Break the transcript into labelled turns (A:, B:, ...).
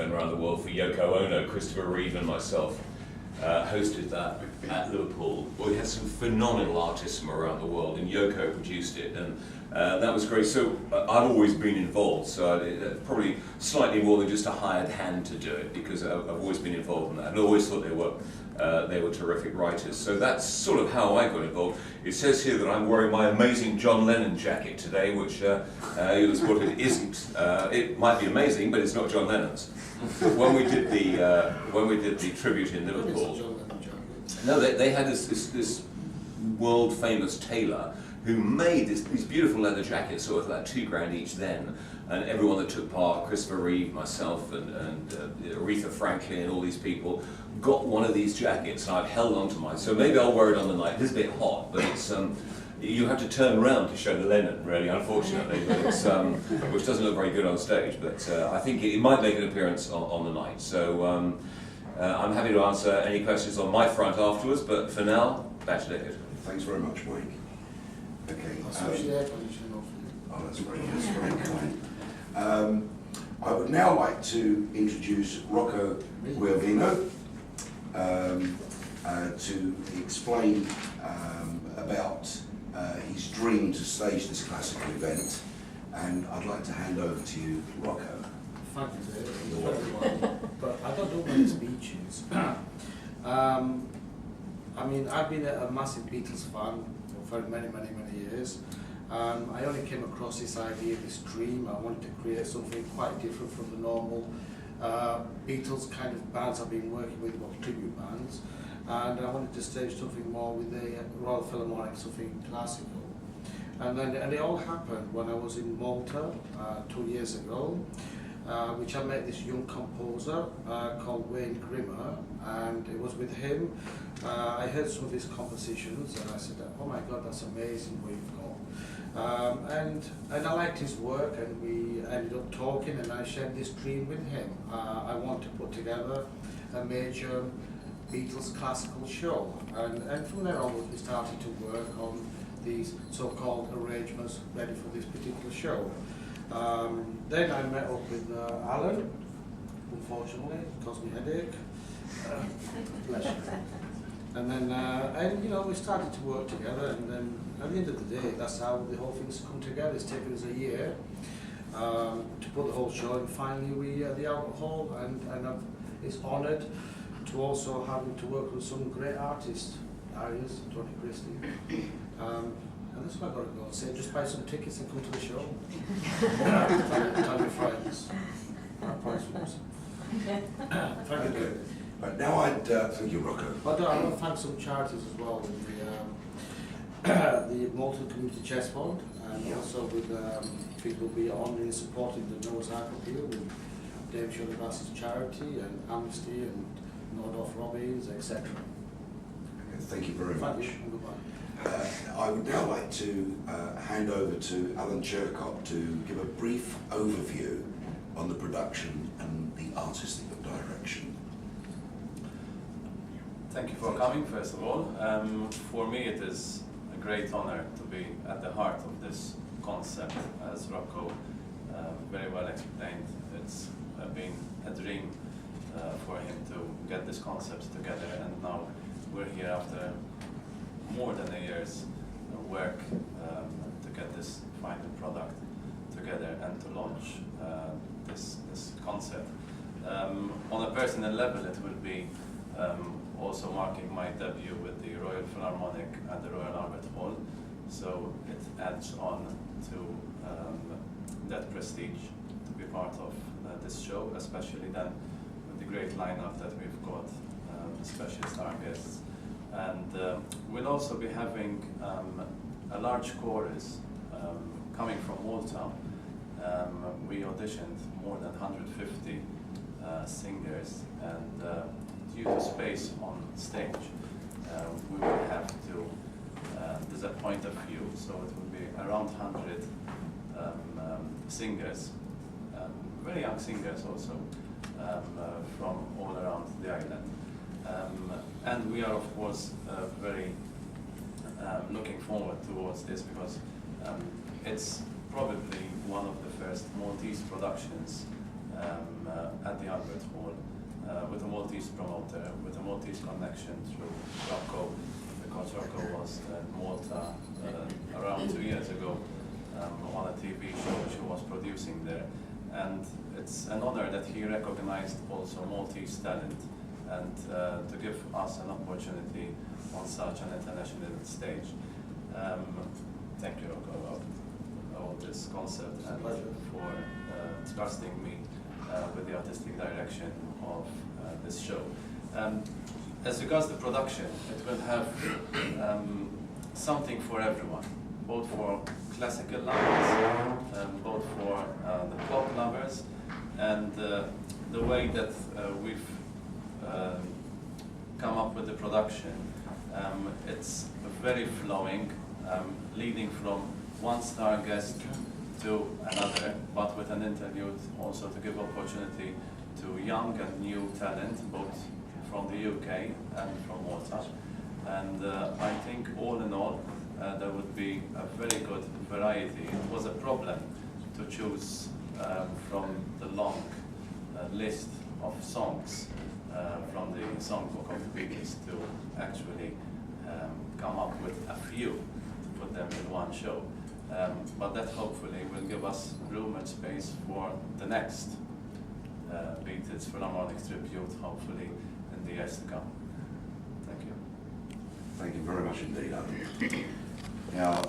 A: went around the world for Yoko Ono. Christopher Reeve and myself hosted that at Liverpool. We had some phenomenal artists from around the world, and Yoko produced it, and that was great. So I've always been involved, so probably slightly more than just a hired hand to do it, because I've always been involved in that, and I always thought they were terrific writers. So that's sort of how I got involved. It says here that I'm wearing my amazing John Lennon jacket today, which is what it isn't. It might be amazing, but it's not John Lennon's. When we did the tribute in Liverpool, no, they had this world famous tailor who made these beautiful leather jackets, sort of like $2,000 each then, and everyone that took part, Christopher Reeve, myself, and Aretha Franklin, and all these people, got one of these jackets, and I've held on to mine. So maybe I'll wear it on the night. It is a bit hot, but it's you have to turn around to show the Lennon, really, unfortunately, but it's, which doesn't look very good on stage, but I think it might make an appearance on the night. So I'm happy to answer any questions on my front afterwards, but for now, back to David.
B: Thanks very much, Mike. Okay. Oh, that's very kind. I would now like to introduce Rocco Buonvino to explain about his dream to stage this classical event, and I'd like to hand over to you, Rocco.
C: Thank you, David. But I don't do many speeches. I mean, I've been a massive Beatles fan for many years. I only came across this idea, this dream. I wanted to create something quite different from the normal Beatles kind of bands I've been working with, well, tribute bands. And I wanted to stage something more with the Royal Philharmonic, something classical. And it all happened when I was in Malta 2 years ago, which I met this young composer called Wayne Grimmer, and it was with him. I heard some of his compositions, and I said, oh my God, that's amazing what you've got. And I liked his work, and we ended up talking, and I shared this dream with him. I want to put together a major Beatles classical show, and from there onwards we started to work on these so-called arrangements ready for this particular show. Then I met up with Alan, unfortunately, it caused me a headache. Bless you. And then, and you know, we started to work together, and then at the end of the day, that's how the whole thing's come together. It's taken us a year to put the whole show, and finally we the Albert Hall, and it's honoured to also having to work with some great artists, Arias, Tony Christie. And that's what I've got to go and say, just buy some tickets and come to the show. Tell your friends. Our price was. Thank you.
B: Right, now I'd thank you, Rocco.
C: I want to thank some charities as well, with the Malta Community Chess Fund, and also with people beyond in supporting the Noah's Ark Appeal, with Dave Shirley-Bass's charity, and Amnesty, and Nordorf Robbins, etc.
B: Okay, thank you very much.
C: Thank you, and goodbye.
B: I would now like to hand over to Alan Churcott to give a brief overview on the production and the artistic direction.
D: Thank you for coming, first of all. For me it is a great honor to be at the heart of this concept, as Rocco very well explained. It's been a dream for him to get this concept together, and now we're here after more than a year's work to get this final product together and to launch this concept. On a personal level, it will be also marking my debut with the Royal Philharmonic at the Royal Albert Hall, so it adds on to that prestige to be part of this show, especially then with the great lineup that we've got, especially star guests. And we'll also be having a large chorus coming from Malta. We auditioned more than 150 singers, and due to space on stage, we will have to, there's a point of view, so it will be around 100 singers, very young singers also, from all around the island. And we are, of course, very looking forward towards this, because it's probably one of the first Maltese productions at the Albert with a Maltese promoter, with a Maltese connection through Rocco, because Rocco was in Malta around 2 years ago on a TV show she was producing there. And it's an honor that he recognized also Maltese talent and to give us an opportunity on such an international stage. Thank you, Rocco, about this concept and for trusting me with the artistic direction of this show. As regards the production, it will have something for everyone, both for classical lovers, both for the pop lovers, and the way that we've come up with the production. It's very flowing, leading from one star guest to another, but with an interlude also to give opportunity to young and new talent, both from the UK and from Malta. And I think all in all, there would be a very good variety. It was a problem to choose from the long list of songs from the songbook of the Beatles to actually come up with a few to put them in one show. But that hopefully will give us room and space for the next Beatles Philharmonic tribute, hopefully in the years to come. Thank you.
B: Thank you very much indeed, Adam. Now,